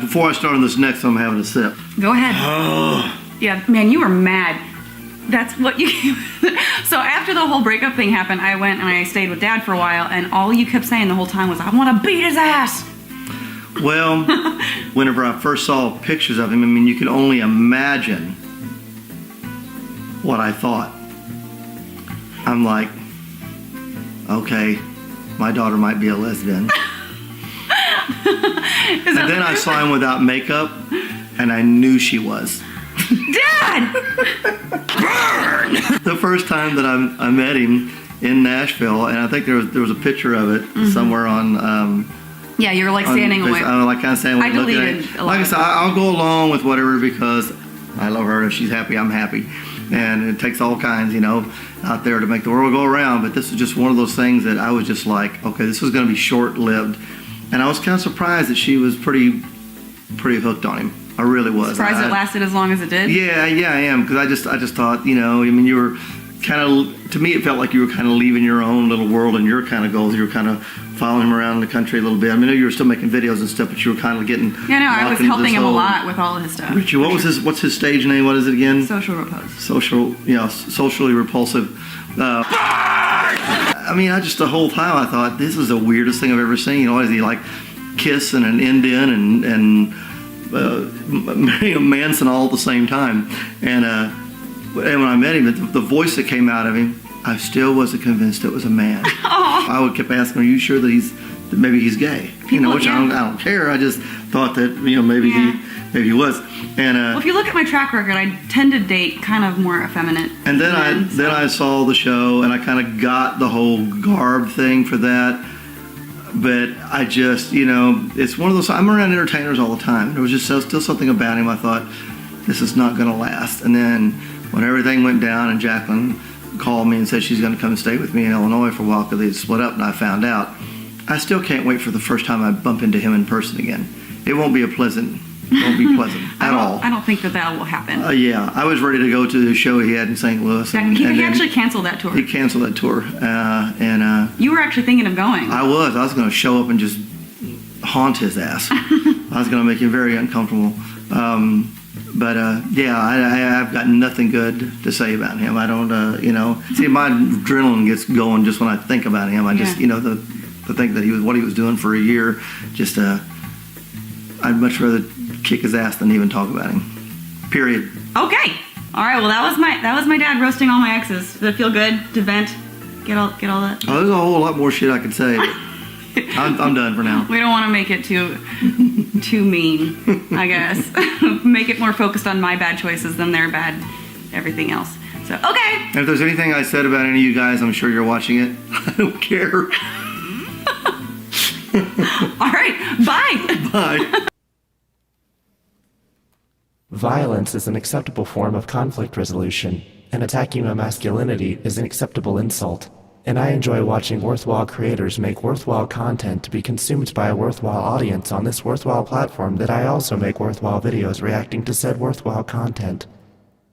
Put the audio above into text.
Before I start on this next, I'm having a sip. Go ahead. Oh. Yeah, man, you were mad. That's what you... So after the whole breakup thing happened, I went and I stayed with Dad for a while, and all you kept saying the whole time was, I want to beat his ass. Well, whenever I first saw pictures of him, I mean, you could only imagine what I thought. I'm like, okay, my daughter might be a lesbian. And then I saw him without makeup, and I knew she was. Dad! Burn! The first time that I met him in Nashville, and I think there was a picture of it somewhere on... yeah, you were like standing away. I was like kind of standing away. I deleted a lot. Like I said, I'll go along with whatever because I love her. If she's happy, I'm happy. And it takes all kinds, out there to make the world go around. But this is just one of those things that I was just like, okay, this is going to be short-lived. And I was kind of surprised that she was pretty hooked on him. I really was. Surprised it lasted as long as it did? Yeah, I am. Because I just thought, you were kind of, to me, it felt like you were kind of leaving your own little world and your kind of goals. You were kind of following him around the country a little bit. I mean, you were still making videos and stuff, but you were kind of getting... Yeah, no, I was helping him a lot with all of his stuff. Richie, what's his stage name? What is it again? Social Repose. Socially repulsive. I mean, the whole time I thought, this is the weirdest thing I've ever seen. Is he like kissing an Indian and Manson all at the same time? And when I met him, the voice that came out of him, I still wasn't convinced it was a man. I would keep asking, are you sure that maybe he's gay? Which I don't care. I just thought that maybe he was. And well, if you look at my track record, I tend to date kind of more effeminate. And then I saw the show, and I kind of got the whole garb thing for that. But I just, it's one of those. I'm around entertainers all the time. There was just still something about him. I thought, this is not going to last. And then when everything went down, and Jacqueline called me and said she's going to come and stay with me in Illinois for a while because they split up, and I found out. I still can't wait for the first time I bump into him in person again. It won't be pleasant at all. I don't think that will happen. Yeah, I was ready to go to the show he had in St. Louis. He actually canceled that tour. He canceled that tour. You were actually thinking of going. I was going to show up and just haunt his ass. I was going to make him very uncomfortable. I've got nothing good to say about him. I don't, see, my adrenaline gets going just when I think about him. I just, the think that what he was doing for a year, just, I'd much rather kick his ass than even talk about him. Period. Okay. All right. Well, that was my dad roasting all my exes. Does it feel good to vent? Get all that? Oh, there's a whole lot more shit I could say. I'm done for now. We don't want to make it too mean, I guess. Make it more focused on my bad choices than their bad everything else. So, okay. And if there's anything I said about any of you guys, I'm sure you're watching it. I don't care. All right. Bye. Bye. Violence is an acceptable form of conflict resolution, and attacking my masculinity is an acceptable insult. And I enjoy watching worthwhile creators make worthwhile content to be consumed by a worthwhile audience on this worthwhile platform that I also make worthwhile videos reacting to said worthwhile content.